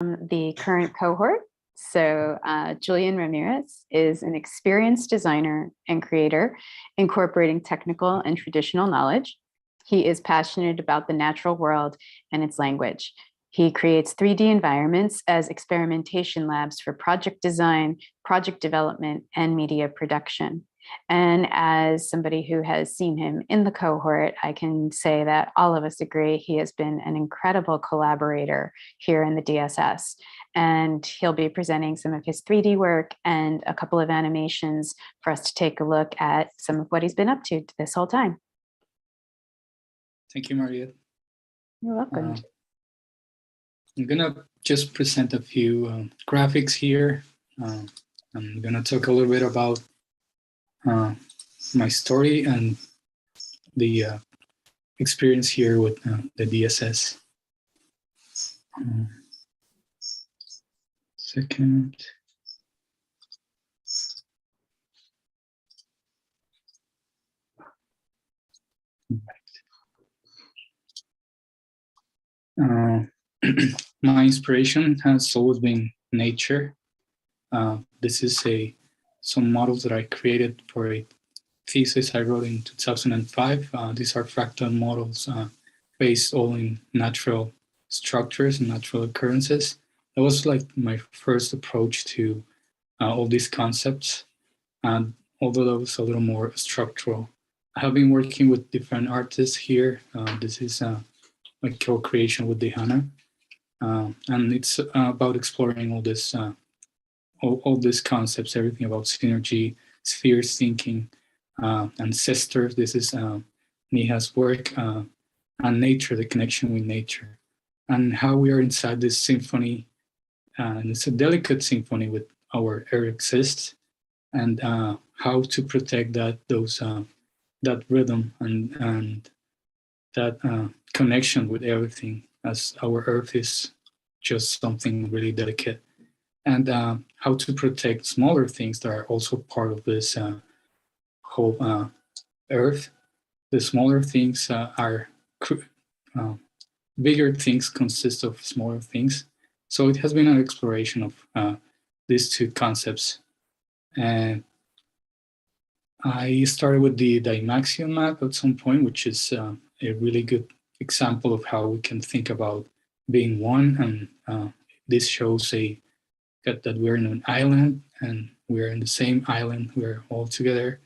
The current cohort. So Julian Ramirez is an experienced designer and creator, incorporating technical and traditional knowledge. He is passionate about the natural world and its language. He creates 3D environments as experimentation labs for project design, project development, and media production. And as somebody who has seen him in the cohort, I can say that all of us agree he has been an incredible collaborator here in the DSS. And he'll be presenting some of his 3D work and a couple of animations for us to take a look at some of what he's been up to this whole time. Thank you, Mariette. You're welcome. I'm gonna just present a few graphics here. I'm gonna talk a little bit about my story and the experience here with the DSS. Second. My inspiration has always been nature. This is some models that I created for a thesis I wrote in 2005. These are fractal models based all in natural structures and natural occurrences. That was like my first approach to all these concepts, and although that was a little more structural. I have been working with different artists here. This is my co-creation with Dehana, and it's about exploring all this, all these concepts, everything about synergy, spheres thinking, ancestors. This is Niha's work, and nature, the connection with nature, and how we are inside this symphony. And it's a delicate symphony with our earth exists, and how to protect that that rhythm and that connection with everything, as our earth is just something really delicate, and how to protect smaller things that are also part of this whole earth. The smaller things are bigger things consist of smaller things. So it has been an exploration of these two concepts. And I started with the Dymaxion map at some point, which is a really good example of how we can think about being one. And this shows that we're in an island, and we're in the same island. We're all together,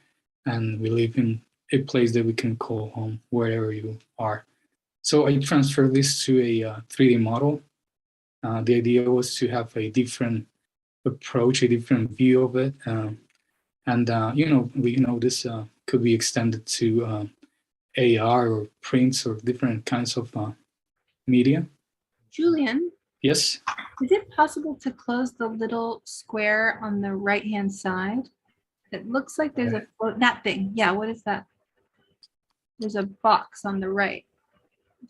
and we live in a place that we can call home, wherever you are. So I transferred this to a 3D model. The idea was to have a different approach, a different view of it. And we know this could be extended to AR or prints or different kinds of media. Julian? Yes? Is it possible to close the little square on the right-hand side? It looks like there's that thing. Yeah, what is that? There's a box on the right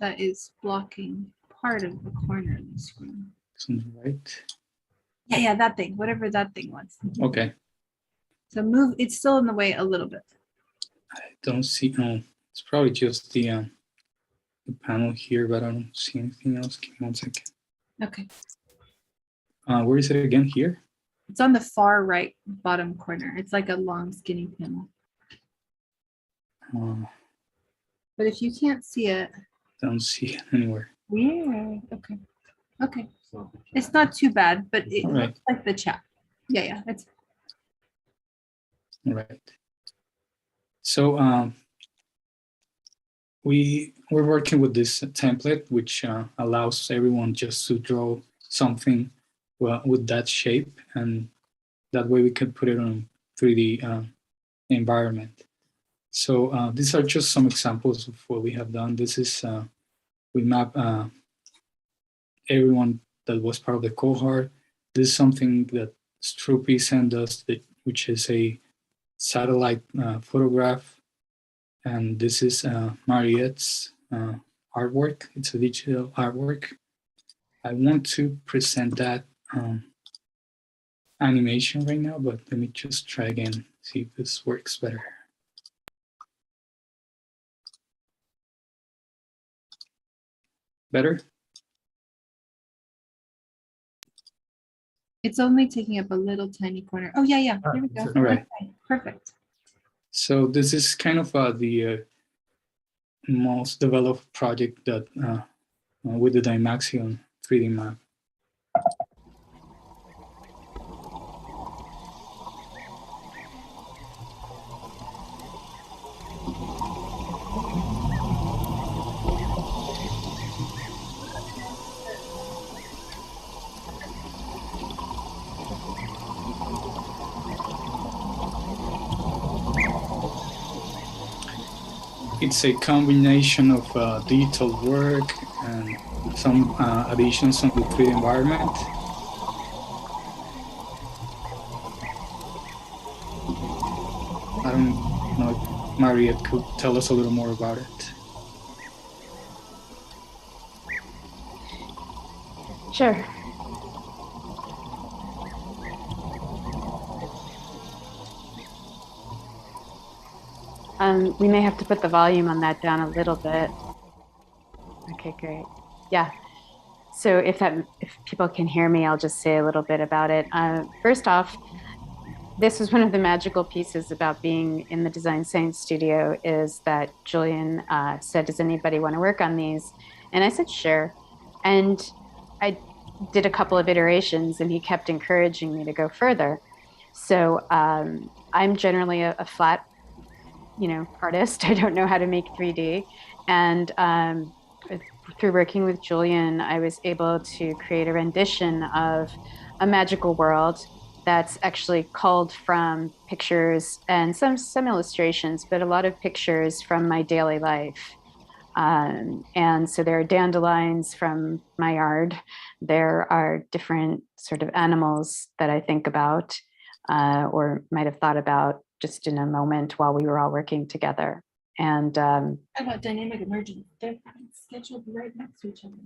that is blocking part of the corner of the screen. It's on the right. Yeah, that thing, whatever that thing was. Okay. So move, it's still in the way a little bit. I don't see, it's probably just the panel here, but I don't see anything else. Give me 1 second. Okay. Where is it again? Here? It's on the far right bottom corner. It's like a long skinny panel. But if you can't see it. Don't see it anywhere. Yeah, okay. Okay. It's not too bad, but it looks like the chat. Yeah, it's. All right. So we're working with this template, which allows everyone just to draw something with that shape, and that way we can put it on 3D environment. So these are just some examples of what we have done. This is, we map everyone that was part of the cohort. This is something that Stroopy sent us, which is a satellite photograph. And this is Mariette's artwork. It's a digital artwork. I want to present that animation right now, but let me just try again, see if this works better. Better? It's only taking up a little tiny corner. Oh, yeah. Here we go. All right. Okay, perfect. So this is kind of the most developed project that with the Dymaxion 3D map. It's a combination of digital work and some additions on the 3D environment. I don't know if Mariette could tell us a little more about it. Sure. We may have to put the volume on that down a little bit. Okay, great. Yeah. So if people can hear me, I'll just say a little bit about it. First off, this was one of the magical pieces about being in the Design Science Studio is that Julian said, does anybody want to work on these? And I said, sure. And I did a couple of iterations and he kept encouraging me to go further. So I'm generally a flat, artist. I don't know how to make 3D. And through working with Julian, I was able to create a rendition of a magical world that's actually culled from pictures and some illustrations, but a lot of pictures from my daily life. And so there are dandelions from my yard. There are different sort of animals that I think about or might have thought about just in a moment while we were all working together. And How about dynamic emergence? They're scheduled right next to each other.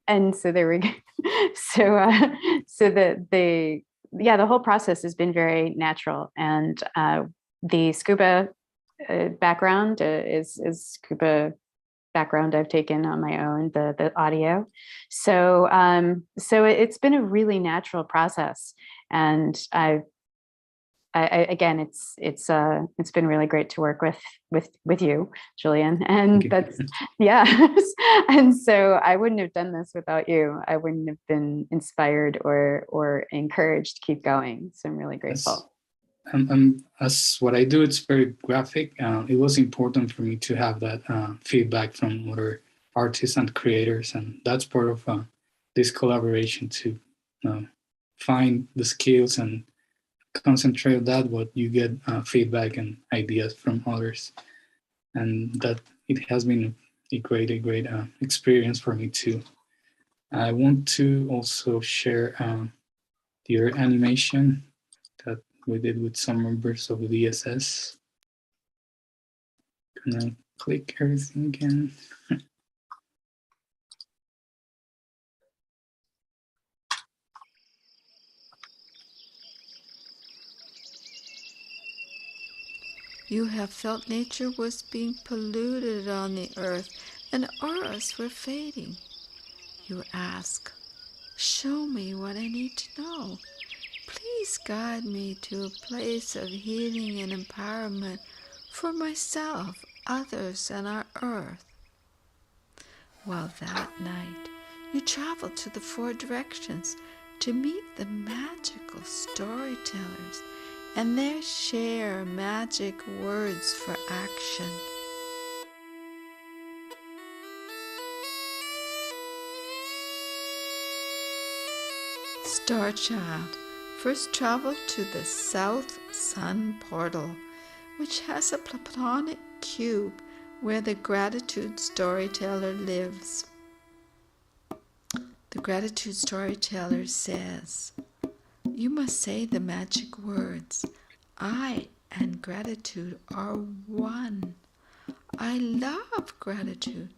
And so there we go. So the whole process has been very natural. And the scuba background is scuba background I've taken on my own, the audio. So it's been a really natural process. And again, it's been really great to work with you, Julian, and that's and so I wouldn't have done this without you. I wouldn't have been inspired or encouraged to keep going. So I'm really grateful. As what I do, it's very graphic. It was important for me to have that feedback from other artists and creators, and that's part of this collaboration to find the skills and concentrate on that, what you get feedback and ideas from others, and that it has been a great experience for me too. I want to also share your animation that we did with some members of the DSS. Can I click everything again? You have felt nature was being polluted on the earth, and auras were fading. You ask, show me what I need to know. Please guide me to a place of healing and empowerment for myself, others, and our earth. Well, that night, you traveled to the 4 directions to meet the magical storytellers and their share magic words for action. Starchild first traveled to the South Sun Portal, which has a platonic cube where the gratitude storyteller lives. The gratitude storyteller says, you must say the magic words, I and gratitude are one. I love gratitude.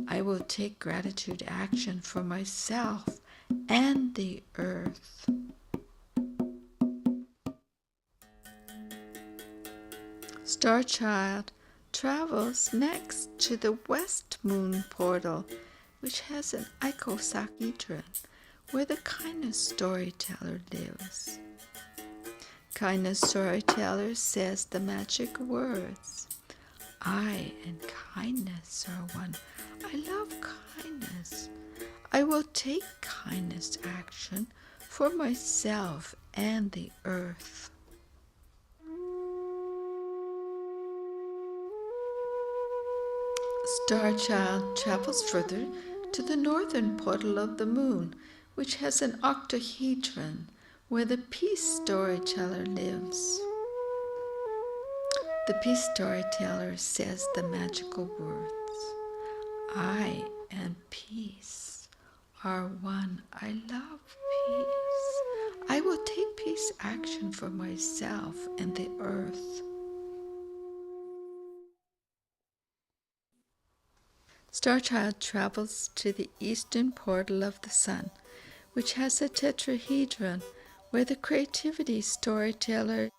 I will take gratitude action for myself and the earth. Starchild travels next to the West Moon Portal, which has an icosahedron where the kindness storyteller lives. Kindness storyteller says the magic words. I and kindness are one. I love kindness. I will take kindness action for myself and the earth. Starchild travels further to the northern portal of the moon, which has an octahedron where the peace storyteller lives. The peace storyteller says the magical words. I and peace are one. I love peace. I will take peace action for myself and the earth. Starchild travels to the eastern portal of the sun, which has a tetrahedron where the creativity storyteller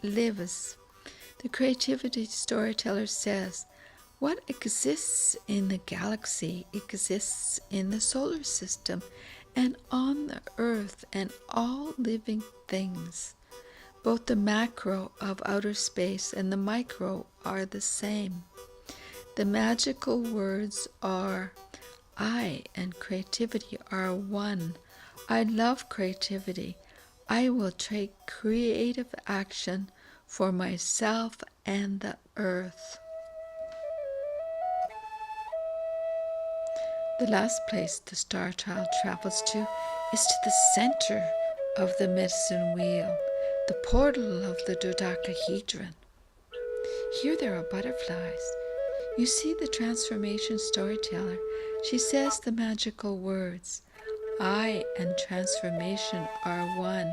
lives. The creativity storyteller says, what exists in the galaxy exists in the solar system and on the earth and all living things. Both the macro of outer space and the micro are the same. The magical words are, I and creativity are one. I love creativity. I will take creative action for myself and the earth. The last place the star child travels to is to the center of the medicine wheel, the portal of the dodecahedron. Here there are butterflies. You see the transformation storyteller. She says the magical words, I and transformation are one.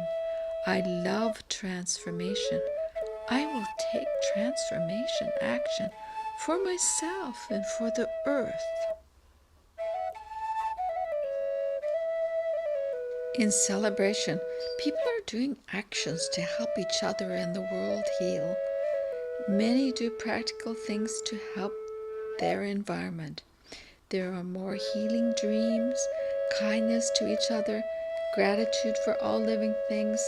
I love transformation. I will take transformation action for myself and for the earth. In celebration, people are doing actions to help each other and the world heal. Many do practical things to help their environment. There are more healing dreams, kindness to each other, gratitude for all living things,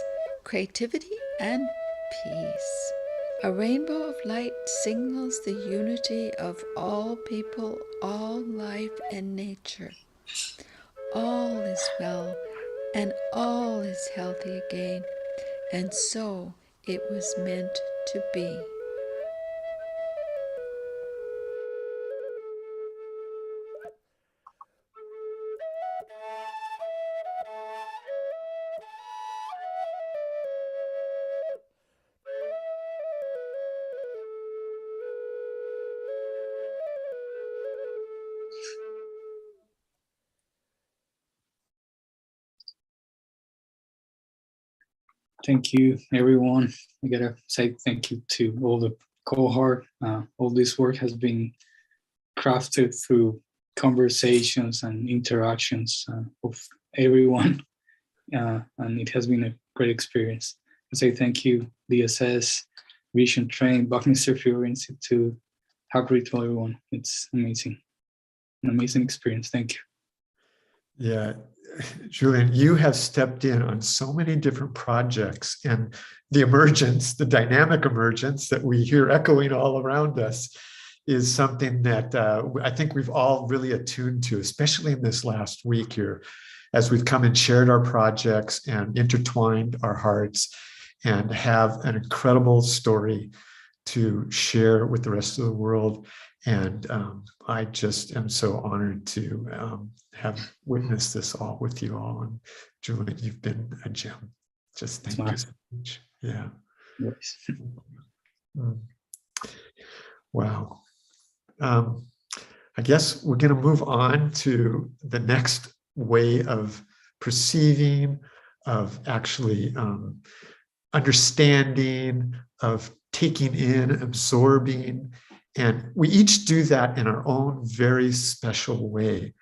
creativity, and peace. A rainbow of light signals the unity of all people, all life and nature. All is well, and all is healthy again, and so it was meant to be. Thank you, everyone. I gotta say thank you to all the cohort. All this work has been crafted through conversations and interactions of everyone, and it has been a great experience. I say thank you, DSS, Vision Train, Buckminster Fuller Institute, Happy to everyone. It's amazing, an amazing experience. Thank you. Yeah, Julian, you have stepped in on so many different projects, and the emergence, the dynamic emergence that we hear echoing all around us is something that I think we've all really attuned to, especially in this last week here, as we've come and shared our projects and intertwined our hearts and have an incredible story to share with the rest of the world. And I just am so honored to have witnessed this all with you all. And Julian, you've been a gem. Just thank you so much. Yeah. Yes. Wow. I guess we're going to move on to the next way of perceiving, of actually understanding, of taking in, absorbing. And we each do that in our own very special way.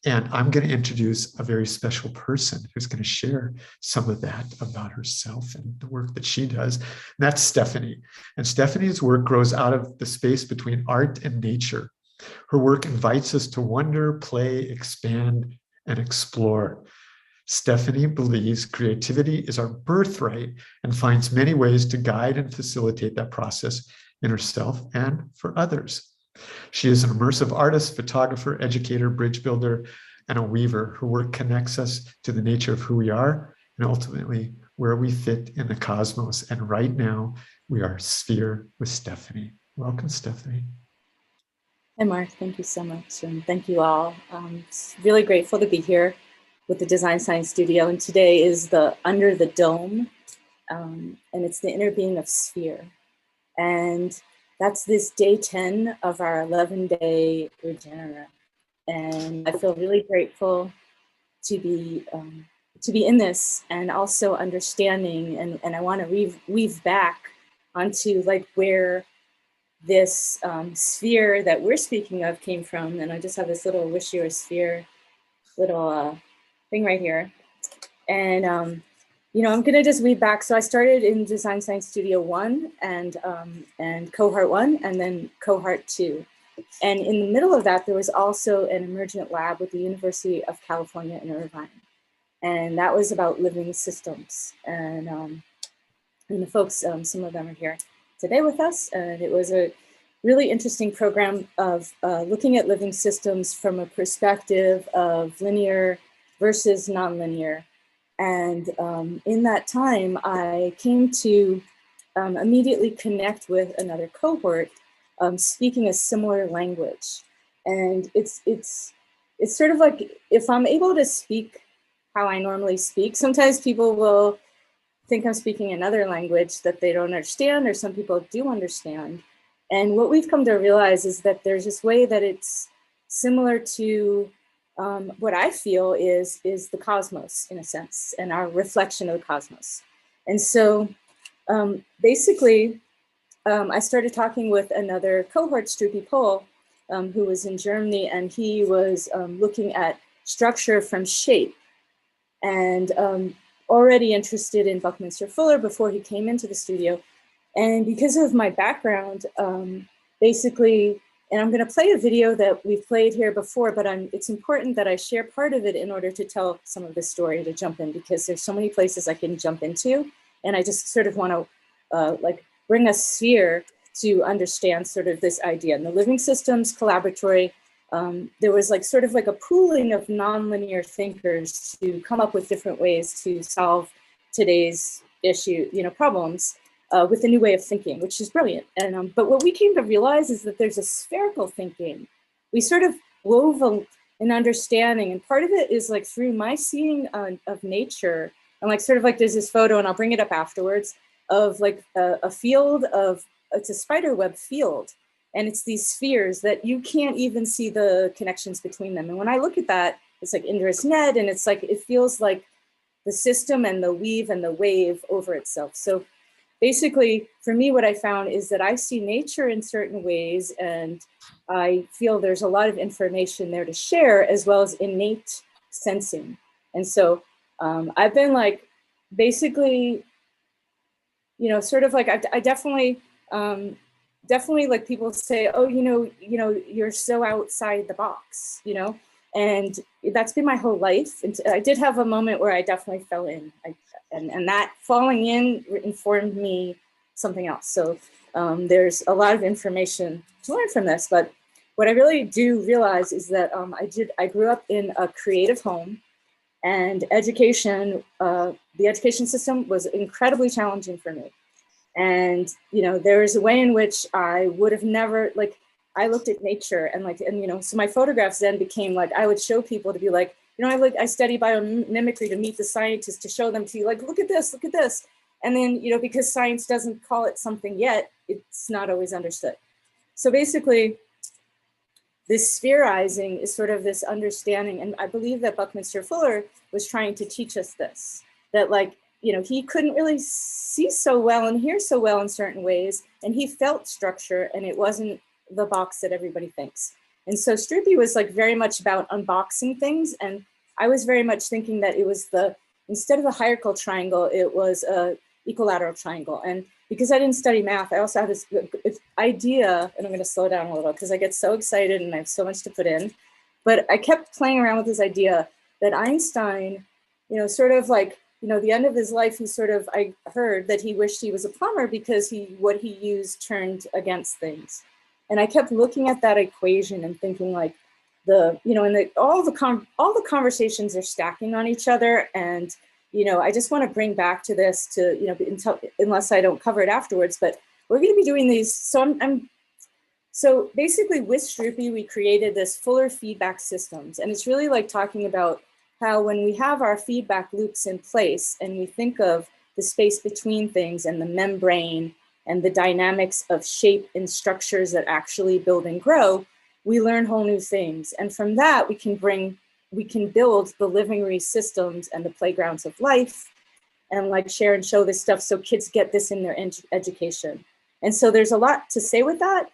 And I'm going to introduce a very special person who's going to share some of that about herself and the work that she does. And that's Stephanie. And Stephanie's work grows out of the space between art and nature. Her work invites us to wonder, play, expand, and explore. Stephanie believes creativity is our birthright and finds many ways to guide and facilitate that process in herself and for others. She is an immersive artist, photographer, educator, bridge builder, and a weaver. Her work connects us to the nature of who we are and ultimately where we fit in the cosmos. And right now, we are Sphere with Stephanie. Welcome, Stephanie. Hi, Mark. Thank you so much. And thank you all. It's really grateful to be here with the Design Science Studio. And today is the Under the Dome. And it's the interbeing of Sphere. And that's this day 10 of our 11-day Regenative. And I feel really grateful to be in this and also understanding. And I want to weave back onto like where this sphere that we're speaking of came from. And I just have this little wish you were sphere little thing right here. And you know, I'm gonna just weave back. So I started in Design Science Studio 1 and cohort 1 and then cohort 2. And in the middle of that, there was also an emergent lab with the University of California in Irvine. And that was about living systems. And the folks, some of them are here today with us. And it was a really interesting program of looking at living systems from a perspective of linear versus nonlinear. And in that time, I came to immediately connect with another cohort speaking a similar language. And it's sort of like, if I'm able to speak how I normally speak, sometimes people will think I'm speaking another language that they don't understand, or some people do understand. And what we've come to realize is that there's this way that it's similar to what I feel is the cosmos, in a sense, and our reflection of the cosmos. And so basically, I started talking with another cohort, Strupi Pohl, who was in Germany, and he was looking at structure from shape, and already interested in Buckminster Fuller before he came into the studio. And because of my background, basically, and I'm going to play a video that we've played here before, but it's important that I share part of it in order to tell some of the story, to jump in, because there's so many places I can jump into. And I just sort of want to like bring a sphere to understand sort of this idea. In the living systems collaboratory, there was like sort of like a pooling of nonlinear thinkers to come up with different ways to solve today's issue, problems. With a new way of thinking, which is brilliant. And but what we came to realize is that there's a spherical thinking. We sort of wove an understanding, and part of it is like through my seeing of nature, and like sort of like there's this photo, and I'll bring it up afterwards, of like a field of, it's a spider web field, and it's these spheres that you can't even see the connections between them. And when I look at that, it's like Indra's net, and it's like, it feels like the system and the weave and the wave over itself. So basically, for me, what I found is that I see nature in certain ways, and I feel there's a lot of information there to share, as well as innate sensing. And so I've been like, basically, sort of like, I definitely like people say, oh, you're so outside the box, and that's been my whole life. And I did have a moment where I definitely fell in. And that falling in informed me something else. So there's a lot of information to learn from this, but what I really do realize is that I grew up in a creative home, and education, the education system was incredibly challenging for me. And, there is a way in which I would have never, like, I looked at nature and so my photographs then became like, I would show people to be like, I study biomimicry to meet the scientists, to show them, to be like, look at this. And then, because science doesn't call it something yet, it's not always understood. So basically, this spherizing is sort of this understanding. And I believe that Buckminster Fuller was trying to teach us this, that he couldn't really see so well and hear so well in certain ways. And he felt structure, and it wasn't the box that everybody thinks. And so Strupi was like very much about unboxing things. And I was very much thinking that it was instead of a hierarchical triangle, it was a equilateral triangle. And because I didn't study math, I also had this idea, and I'm going to slow down a little because I get so excited and I have so much to put in. But I kept playing around with this idea that Einstein sort of like, the end of his life, I heard that he wished he was a plumber because what he used turned against things. And I kept looking at that equation and thinking like all the conversations are stacking on each other. And, I just want to bring back to this unless I don't cover it afterwards, but we're going to be doing these. So basically with Stroopy, we created this fuller feedback systems. And it's really like talking about how when we have our feedback loops in place and we think of the space between things and the membrane and the dynamics of shape and structures that actually build and grow, we learn whole new things. And from that, we can build the living systems and the playgrounds of life and like share and show this stuff so kids get this in their education. And so there's a lot to say with that.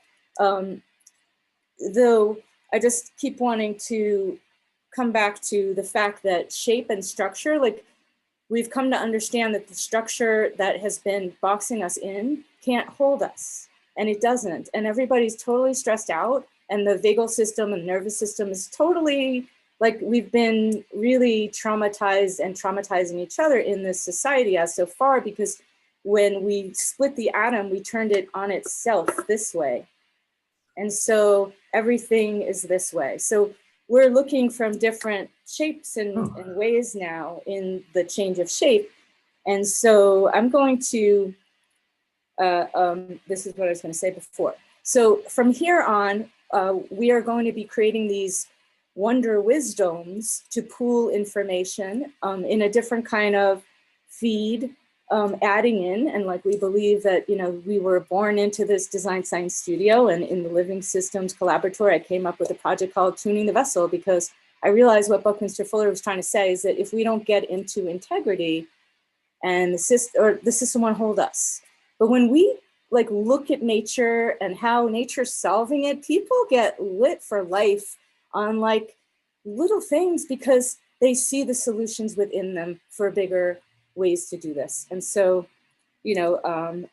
Though I just keep wanting to come back to the fact that shape and structure, like we've come to understand that the structure that has been boxing us in can't hold us, and it doesn't. And everybody's totally stressed out, and the vagal system and nervous system is totally like we've been really traumatized and traumatizing each other in this society as so far, because when we split the atom, we turned it on itself this way. And so everything is this way. So we're looking from different shapes and ways now in the change of shape. And so I'm going to, this is what I was going to say before. So from here on, we are going to be creating these wonder wisdoms to pool information in a different kind of feed, adding in, and like we believe that, we were born into this design science studio, and in the Living Systems Collaboratory, I came up with a project called Tuning the Vessel, because I realized what Buckminster Fuller was trying to say is that if we don't get into integrity, and the system won't hold us. But when we like look at nature and how nature's solving it, people get lit for life on like little things because they see the solutions within them for bigger ways to do this. And so,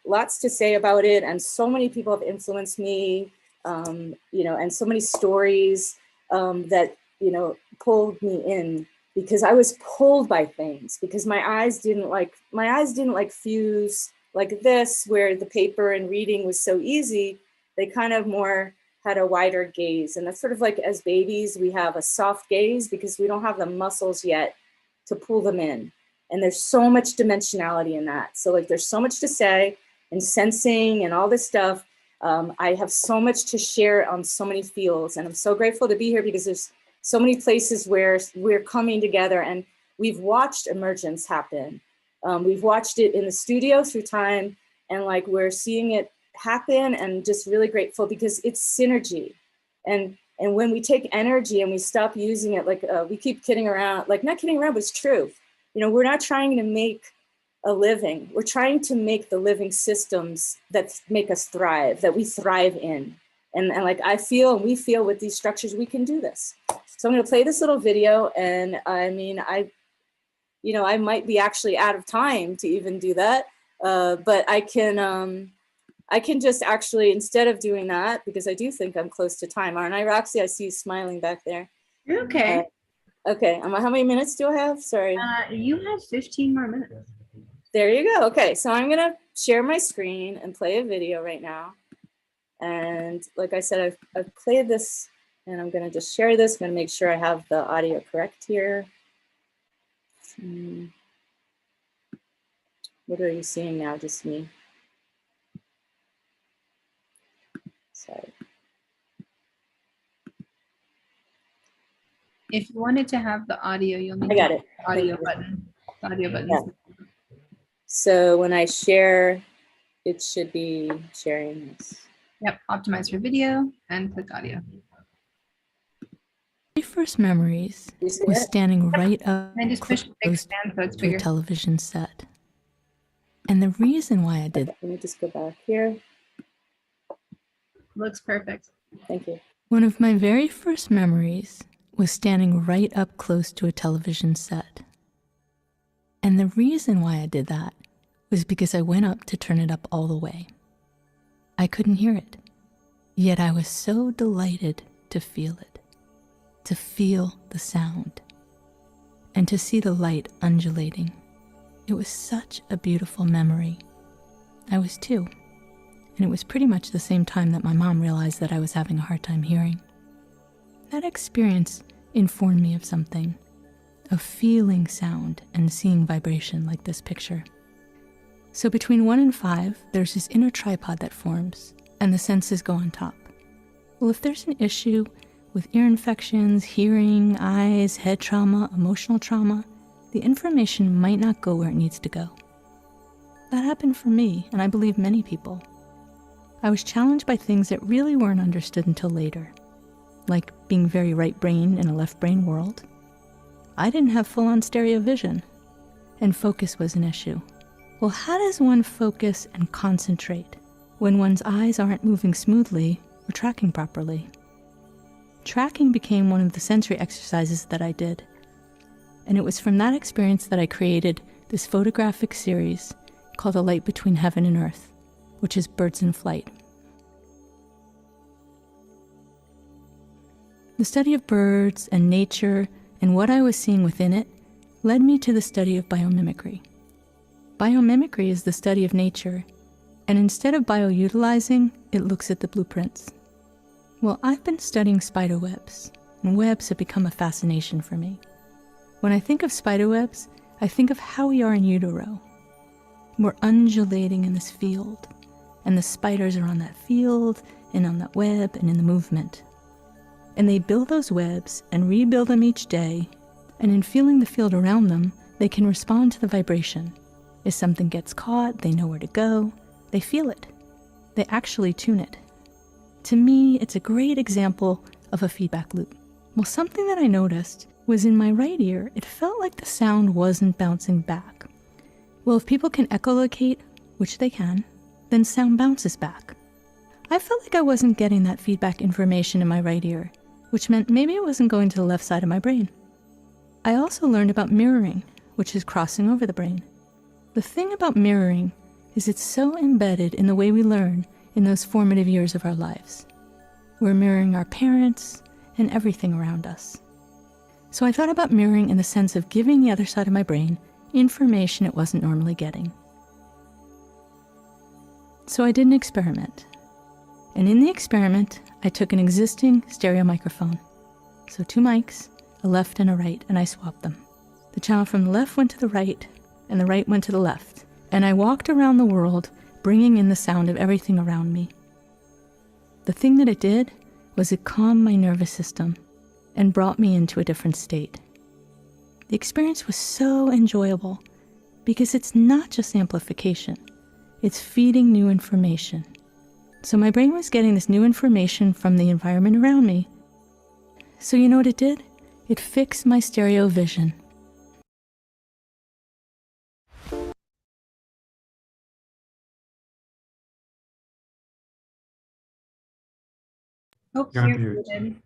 lots to say about it. And so many people have influenced me, and so many stories that, pulled me in, because I was pulled by things, because my eyes didn't like fuse like this, where the paper and reading was so easy. They kind of more had a wider gaze. And that's sort of like as babies, we have a soft gaze because we don't have the muscles yet to pull them in. And there's so much dimensionality in that. So like there's so much to say, and sensing and all this stuff. I have so much to share on so many fields, and I'm so grateful to be here because there's so many places where we're coming together, and we've watched emergence happen. We've watched it in the studio through time, and like we're seeing it happen, and just really grateful because it's synergy. And when we take energy and we stop using it, like we keep kidding around, like not kidding around, but it's true. We're not trying to make a living. We're trying to make the living systems that make us thrive, that we thrive in. And like I feel and we feel with these structures, we can do this. So I'm going to play this little video. And I mean, I might be actually out of time to even do that. But I can just actually, instead of doing that, because I do think I'm close to time, aren't I, Roxy? I see you smiling back there. You're okay. Okay. How many minutes do I have? Sorry. You have 15 more minutes. There you go. Okay, so I'm gonna share my screen and play a video right now. And like I said, I've played this, and I'm gonna just share this. I'm gonna make sure I have the audio correct here. What are you seeing now? Just me. Sorry. If you wanted to have the audio, you'll need I got it. the audio button. The audio button. Yeah. So when I share, it should be sharing this. Yep, optimize for video and click audio. My first memories You see was it? standing right up And just push close expand so it's to a bigger. television set. And the reason why I did Let me just go back here. Looks perfect. Thank you. one of my very first memories was standing right up close to a television set. And the reason why I did that was because I went up to turn it up all the way. I couldn't hear it, yet I was so delighted to feel it, to feel the sound. and to see the light undulating. It was such a beautiful memory. I was 2, and it was pretty much the same time that my mom realized that I was having a hard time hearing. That experience informed me of something, of feeling sound and seeing vibration like this picture. So between 1 and 5, there's this inner tripod that forms, and the senses go on top. Well, if there's an issue with ear infections, hearing, eyes, head trauma, emotional trauma, the information might not go where it needs to go. That happened for me, and I believe many people. I was challenged by things that really weren't understood until later, like being very right brain in a left brain world. I didn't have full-on stereo vision, and focus was an issue. Well, how does one focus and concentrate when one's eyes aren't moving smoothly or tracking properly? Tracking became one of the sensory exercises that I did, and it was from that experience that I created this photographic series called A Light Between Heaven and Earth, which is birds in flight. The study of birds and nature and what I was seeing within it led me to the study of biomimicry. Biomimicry is the study of nature, and instead of bioutilizing, it looks at the blueprints. Well, I've been studying spider webs, and webs have become a fascination for me. When I think of spider webs, I think of how we are in utero. We're undulating in this field, and the spiders are on that field, and on that web, and in the movement. And they build those webs and rebuild them each day, and in feeling the field around them, they can respond to the vibration. If something gets caught, they know where to go. They feel it. They actually tune it. To me, it's a great example of a feedback loop. Well, something that I noticed was in my right ear, it felt like the sound wasn't bouncing back. Well, if people can echolocate, which they can, then sound bounces back. I felt like I wasn't getting that feedback information in my right ear, which meant maybe it wasn't going to the left side of my brain. I also learned about mirroring, which is crossing over the brain. The thing about mirroring is it's so embedded in the way we learn in those formative years of our lives. We're mirroring our parents and everything around us. So I thought about mirroring in the sense of giving the other side of my brain information it wasn't normally getting. So I did an experiment. And in the experiment, I took an existing stereo microphone. So 2 mics, a left and a right, and I swapped them. The channel from the left went to the right, and the right went to the left. And I walked around the world, bringing in the sound of everything around me. The thing that it did was it calmed my nervous system and brought me into a different state. The experience was so enjoyable because it's not just amplification, it's feeding new information. So my brain was getting this new information from the environment around me. So you know what it did? It fixed my stereo vision. Oh, You're on you're mute. muted.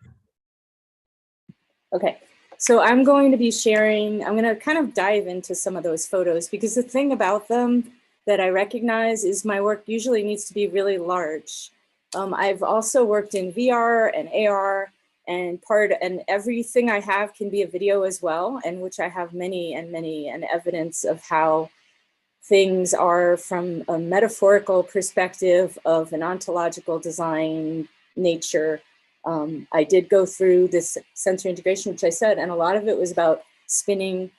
Okay, so I'm going to be sharing, I'm going to kind of dive into some of those photos because the thing about them that I recognize is my work usually needs to be really large. I've also worked in VR and AR, and everything I have can be a video as well, and which I have many and evidence of how things are from a metaphorical perspective of an ontological design nature. I did go through this sensory integration, which I said, and a lot of it was about spinning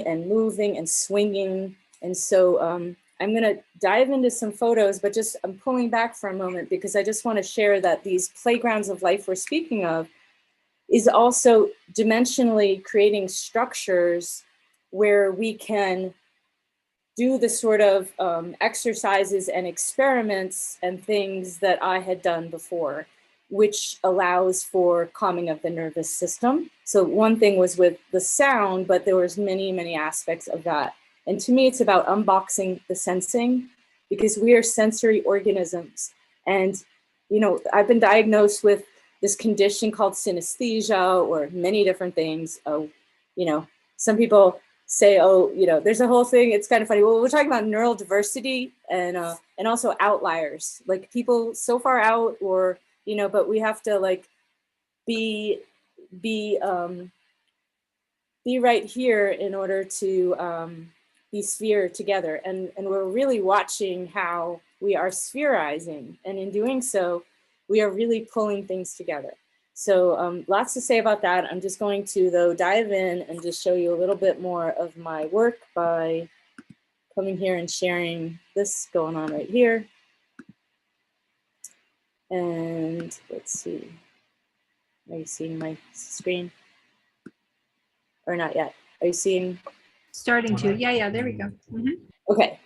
and moving and swinging. And so I'm going to dive into some photos, but I'm pulling back for a moment because I just want to share that these playgrounds of life we're speaking of is also dimensionally creating structures where we can do the sort of exercises and experiments and things that I had done before, which allows for calming of the nervous system. So one thing was with the sound, but there was many aspects of that. And to me, it's about unboxing the sensing because we are sensory organisms. And, I've been diagnosed with this condition called synesthesia or many different things. Some people say, there's a whole thing. It's kind of funny. Well, we're talking about neural diversity and also outliers, like people so far out or, but we have to like be be right here in order to be sphere together. And we're really watching how we are spherizing. And in doing so, we are really pulling things together. So lots to say about that. I'm just going to, though, dive in and just show you a little bit more of my work by coming here and sharing this going on right here. And let's see, are you seeing my screen? Or not yet? Are you seeing? Starting to, yeah, there we go. Okay,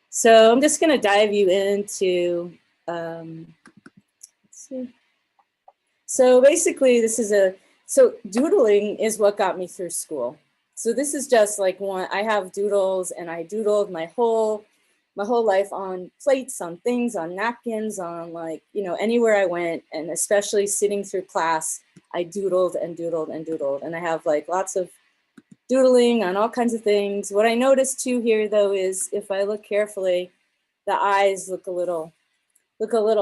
so I'm just gonna dive you into, let's see. So basically this is so doodling is what got me through school. So this is just like one, I have doodles and I doodled my whole life on plates, on things, on napkins, on like, you know, anywhere I went, and especially sitting through class, I doodled and doodled and doodled. And I have like lots of doodling on all kinds of things. What I noticed too here though is if I look carefully, the eyes look a little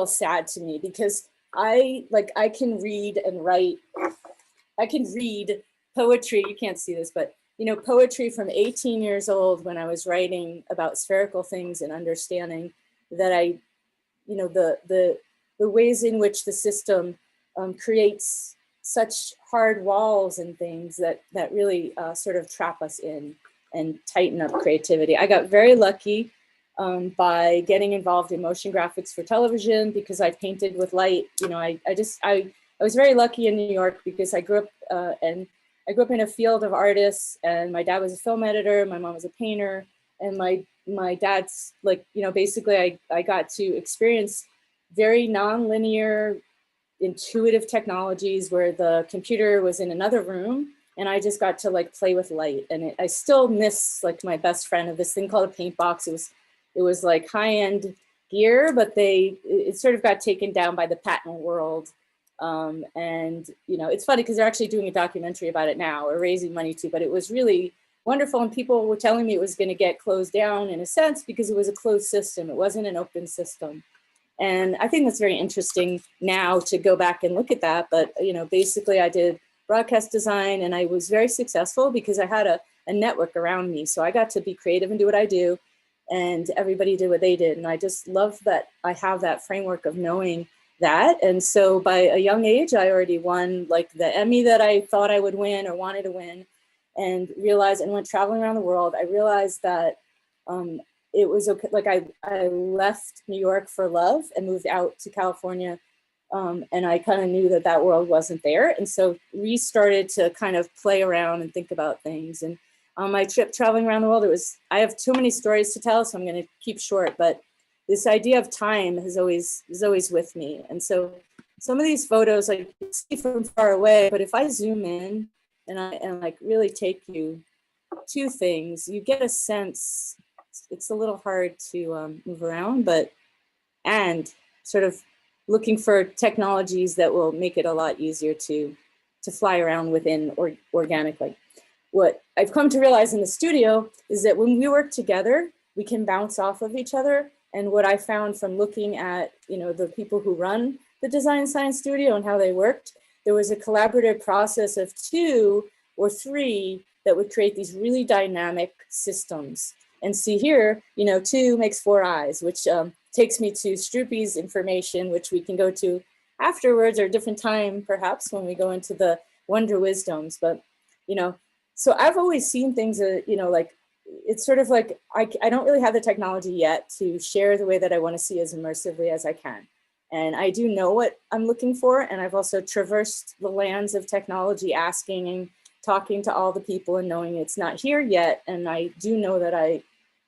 sad to me, because I can read and write. I can read poetry. You can't see this, but you know, poetry from 18 years old when I was writing about spherical things and understanding that I, you know, the ways in which the system creates such hard walls and things that really sort of trap us in and tighten up creativity. I got very lucky by getting involved in motion graphics for television because I painted with light. You know, I was very lucky in New York because I grew up in a field of artists, and my dad was a film editor, my mom was a painter, and my dad's like, you know, basically I got to experience very non-linear, intuitive technologies where the computer was in another room and I just got to like play with light. And I still miss like my best friend of this thing called a paint box. It was like high-end gear, but it sort of got taken down by the patent world. And you know, it's funny because they're actually doing a documentary about it now, or raising money to, but it was really wonderful. And people were telling me it was going to get closed down in a sense because it was a closed system. It wasn't an open system. And I think that's very interesting now to go back and look at that. But, you know, basically I did broadcast design and I was very successful because I had a network around me. So I got to be creative and do what I do, and everybody did what they did. And I just love that I have that framework of knowing that. And so by a young age, I already won like the Emmy that I thought I would win or wanted to win, and realized, and went traveling around the world. I realized that it was okay. Like I left New York for love and moved out to California. And I kind of knew that world wasn't there. And so we started to kind of play around and think about things. And on my trip traveling around the world, I have too many stories to tell, so I'm going to keep short, but this idea of time is always with me. And so some of these photos, like you see from far away, but if I zoom in and like really take you to things, you get a sense. It's a little hard to move around, and sort of looking for technologies that will make it a lot easier to fly around within organically. What I've come to realize in the studio is that when we work together, we can bounce off of each other. And what I found from looking at, you know, the people who run the Design Science Studio and how they worked, there was a collaborative process of 2 or 3 that would create these really dynamic systems. And see here, you know, 2 makes 4 eyes, which takes me to Stroopy's information, which we can go to afterwards or a different time, perhaps, when we go into the Wonder Wisdoms. But, you know, so I've always seen things that, you know, like, it's sort of like, I don't really have the technology yet to share the way that I want to see as immersively as I can. And I do know what I'm looking for. And I've also traversed the lands of technology, asking and talking to all the people and knowing it's not here yet. And I do know that I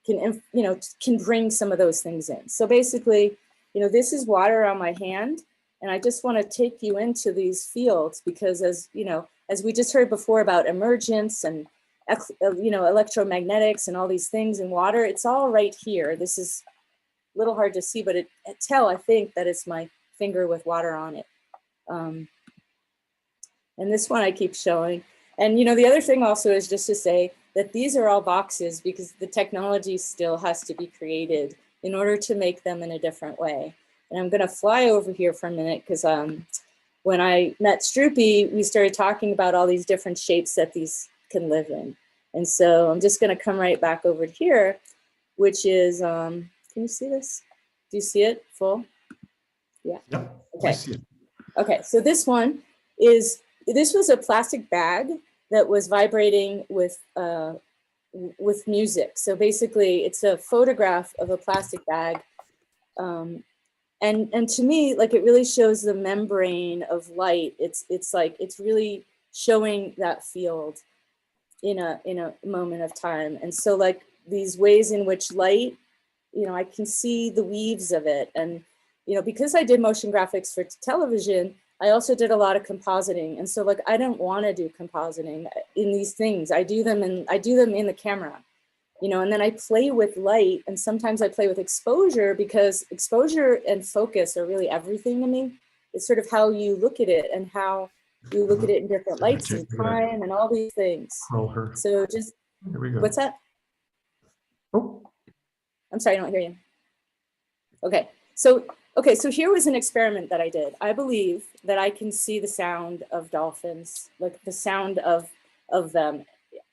can, you know, can bring some of those things in. So basically, you know, this is water on my hand. And I just want to take you into these fields because, as you know, as we just heard before about emergence and, you know, electromagnetics and all these things in water, it's all right here. This is a little hard to see, but I think that it's my finger with water on it. And this one I keep showing. And, you know, the other thing also is just to say that these are all boxes because the technology still has to be created in order to make them in a different way. And I'm going to fly over here for a minute because when I met Stroopy, we started talking about all these different shapes that these can live in. And so I'm just going to come right back over here, which is, can you see this? Do you see it full? Yeah. Yep, Okay. I see it. Okay, so this one is, this was a plastic bag that was vibrating with music. So basically it's a photograph of a plastic bag. And to me, like, it really shows the membrane of light. It's like, it's really showing that field in a moment of time. And so, like, these ways in which light, you know, I can see the weaves of it. And, you know, because I did motion graphics for television, I also did a lot of compositing. And so, like, I don't want to do compositing in these things. I do them in the camera, you know, and then I play with light, and sometimes I play with exposure, because exposure and focus are really everything to me. It's sort of how you look at it and how you look at it in different lights and time and all these things. So just, Here we go. what's that? Oh, I'm sorry, I don't hear you. Okay, so here was an experiment that I did. I believe that I can see the sound of dolphins, like the sound of them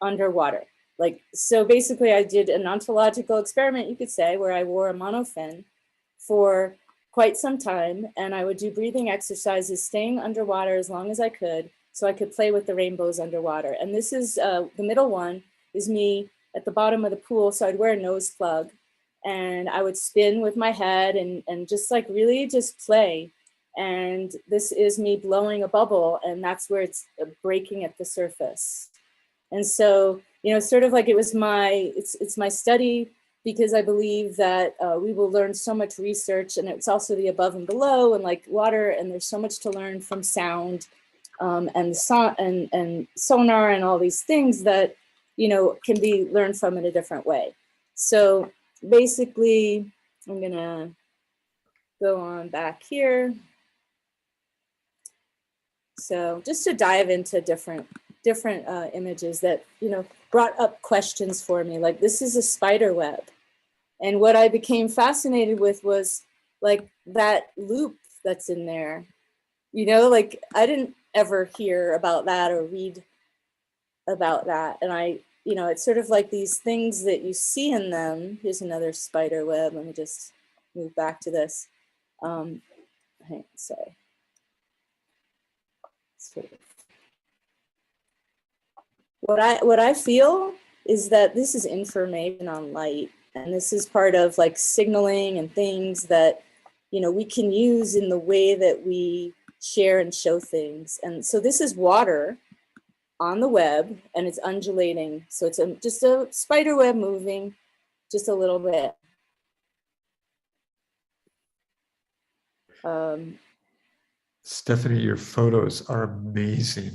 underwater. Like, so basically I did an ontological experiment, you could say, where I wore a monofin for quite some time, and I would do breathing exercises, staying underwater as long as I could, so I could play with the rainbows underwater. And this is, the middle one is me at the bottom of the pool, so I'd wear a nose plug, and I would spin with my head and just like really just play. And this is me blowing a bubble, and that's where it's breaking at the surface. And so, you know, sort of like it was it's my study, because I believe that we will learn so much research, and it's also the above and below and like water, and there's so much to learn from sound and sonar and all these things that, you know, can be learned from in a different way. So basically, I'm gonna go on back here. So just to dive into different images that, you know, brought up questions for me. Like, this is a spider web. And what I became fascinated with was like that loop that's in there. You know, like, I didn't ever hear about that or read about that. And I, you know, it's sort of like these things that you see in them. Here's another spider web. Let me just move back to this. Sorry. Sort of. What I feel is that this is information on light, and this is part of like signaling and things that, you know, we can use in the way that we share and show things. And so this is water on the web, and it's undulating. So it's just a spider web moving just a little bit. Stephanie, your photos are amazing.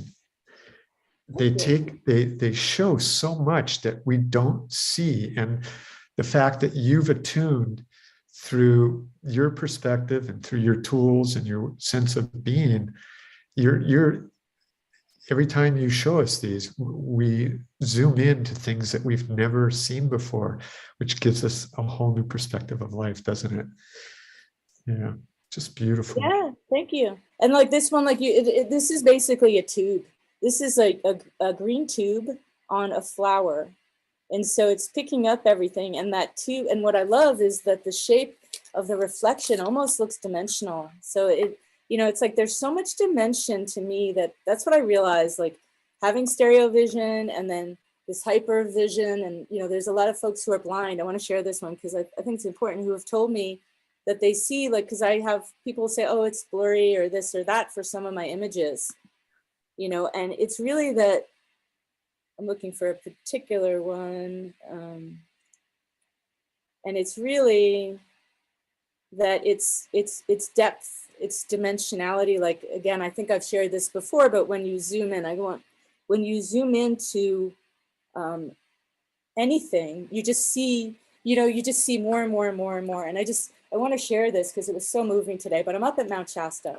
They show so much that we don't see, and the fact that you've attuned through your perspective and through your tools and your sense of being, you're every time you show us these, we zoom into things that we've never seen before, which gives us a whole new perspective of life, doesn't it? Yeah, just beautiful. Yeah, thank you. And like this one, like this is basically a tube. This is like a green tube on a flower. And so it's picking up everything, and that tube, and what I love is that the shape of the reflection almost looks dimensional. So it, you know, it's like there's so much dimension to me that's what I realized, like having stereo vision and then this hyper vision. And, you know, there's a lot of folks who are blind. I want to share this one because I think it's important, who have told me that they see, like, because I have people say, oh, it's blurry or this or that for some of my images, you know, and it's really that I'm looking for a particular one. And it's really that it's depth, it's dimensionality. Like, again, I think I've shared this before, but when you zoom in, when you zoom into anything, you just see, you know, you just see more and more and more and more. And I want to share this because it was so moving today, but I'm up at Mount Shasta.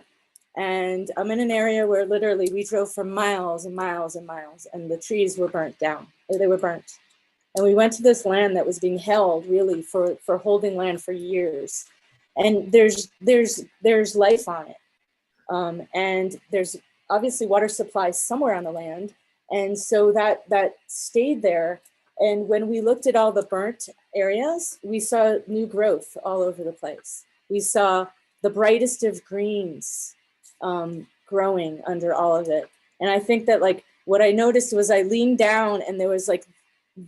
And I'm in an area where literally we drove for miles and miles and miles, and the trees were burnt down, or they were burnt. And we went to this land that was being held really for holding land for years. And there's life on it. And there's obviously water supply somewhere on the land. And so that stayed there. And when we looked at all the burnt areas, we saw new growth all over the place. We saw the brightest of greens growing under all of it. And I think that like what I noticed was I leaned down and there was like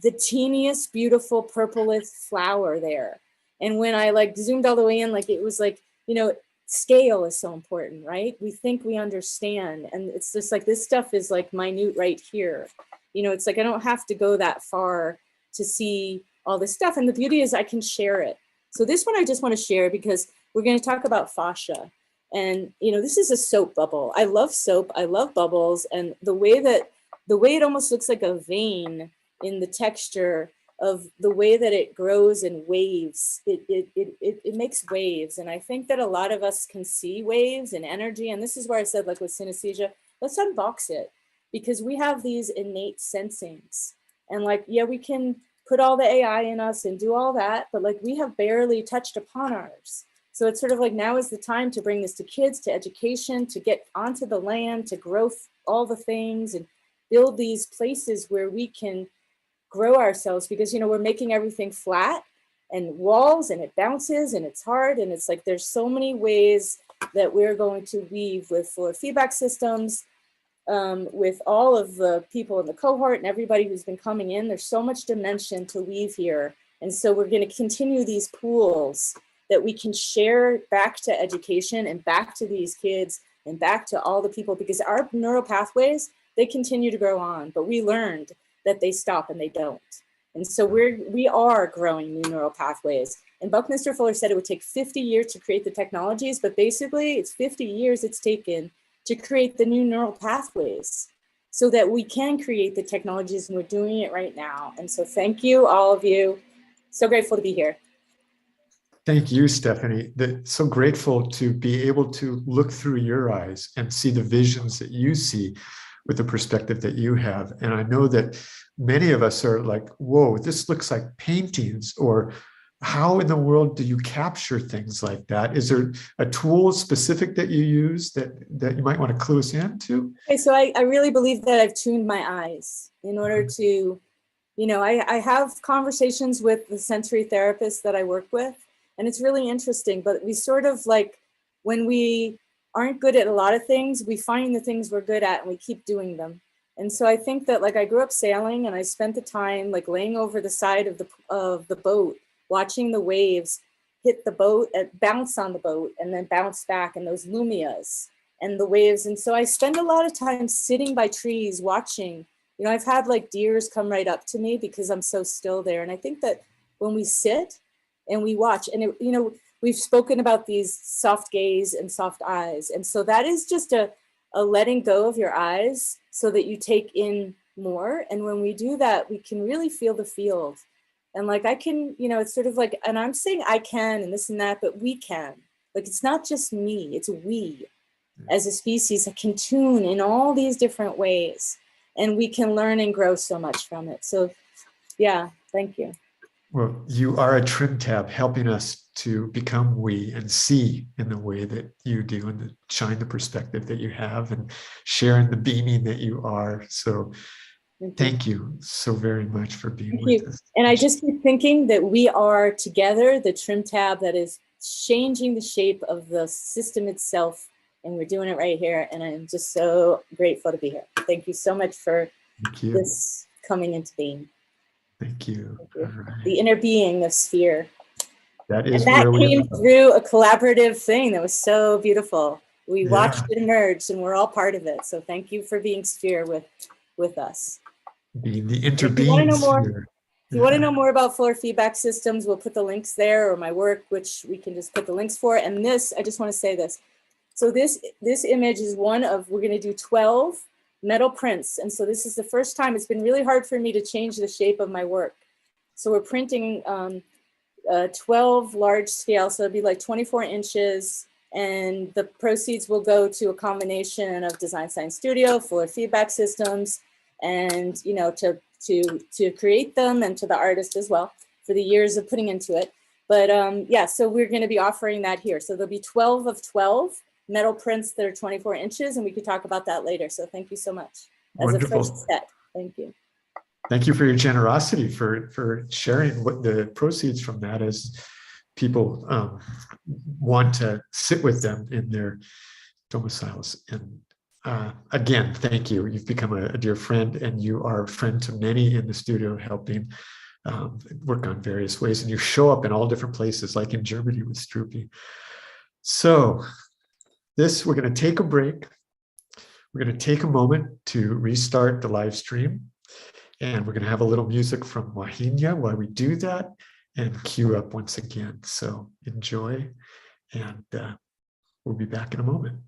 the teeniest, beautiful purplish flower there. And when I like zoomed all the way in, like it was like, you know, scale is so important, right? We think we understand. And it's just like, this stuff is like minute right here. You know, it's like, I don't have to go that far to see all this stuff. And the beauty is I can share it. So this one I just want to share because we're going to talk about fascia. And, you know, this is a soap bubble. I love soap. I love bubbles. And the way it almost looks like a vein in the texture of the way that it grows in waves, it makes waves. And I think that a lot of us can see waves and energy. And this is where I said, like with synesthesia, let's unbox it because we have these innate sensings. And like, yeah, we can put all the AI in us and do all that, but like we have barely touched upon ours. So it's sort of like now is the time to bring this to kids, to education, to get onto the land, to grow all the things and build these places where we can grow ourselves because, you know, we're making everything flat and walls and it bounces and it's hard. And it's like, there's so many ways that we're going to weave with floor feedback systems, with all of the people in the cohort and everybody who's been coming in. There's so much dimension to weave here. And so we're going to continue these pools that we can share back to education and back to these kids and back to all the people, because our neural pathways, they continue to grow on, but we learned that they stop and they don't. And so we are growing new neural pathways. And Buckminster Fuller said it would take 50 years to create the technologies, but basically it's 50 years it's taken to create the new neural pathways so that we can create the technologies, and we're doing it right now. And so thank you, all of you. So grateful to be here. Thank you, Stephanie. So grateful to be able to look through your eyes and see the visions that you see with the perspective that you have. And I know that many of us are like, whoa, this looks like paintings, or how in the world do you capture things like that? Is there a tool specific that you use that you might want to clue us into? Okay, so I really believe that I've tuned my eyes in order to, you know, I have conversations with the sensory therapists that I work with, and it's really interesting, but we sort of like, when we aren't good at a lot of things, we find the things we're good at and we keep doing them. And so I think that like I grew up sailing and I spent the time like laying over the side of the boat, watching the waves hit the boat and bounce on the boat and then bounce back, and those lumias and the waves. And so I spend a lot of time sitting by trees watching. You know, I've had like deers come right up to me because I'm so still there. And I think that when we sit and we watch, and it, you know, we've spoken about these soft gaze and soft eyes. And so that is just a letting go of your eyes so that you take in more. And when we do that, we can really feel the field. And like, I can, you know, it's sort of like, and I'm saying I can and this and that, but we can. Like, it's not just me, it's we as a species that can tune in all these different ways. And we can learn and grow so much from it. So yeah, thank you. Well, you are a trim tab helping us to become we and see in the way that you do and shine the perspective that you have and sharing the beaming that you are. So thank you so very much for being with us. And I just keep thinking that we are together the trim tab that is changing the shape of the system itself. And we're doing it right here. And I'm just so grateful to be here. Thank you so much for this coming into being. Thank you. Right. The inner being, the sphere. That is and that came through a collaborative thing that was so beautiful. We watched it emerge and we're all part of it. So thank you for being sphere with us. Being the interbeing sphere. If you want to know more about floor feedback systems, we'll put the links there, or my work, which we can just put the links for. And this, I just want to say this. So this image is one of, we're going to do 12 metal prints. And so this is the first time. It's been really hard for me to change the shape of my work. So we're printing 12 large scale. So it'll be like 24 inches. And the proceeds will go to a combination of Design Science Studio, floor feedback systems, and, you know, to create them, and to the artist as well for the years of putting into it. But yeah, so we're going to be offering that here. So there'll be 12 of 12 metal prints that are 24 inches, and we could talk about that later. So thank you so much. as a first Wonderful. step. Thank you. Thank you for your generosity for sharing what the proceeds from that as people want to sit with them in their domiciles. And again, thank you. You've become a dear friend, and you are a friend to many in the studio, helping work on various ways. And you show up in all different places, like in Germany with Stroopy. So we're going to take a break. We're going to take a moment to restart the live stream. And we're going to have a little music from Wahinya while we do that, and queue up once again. So enjoy, and we'll be back in a moment.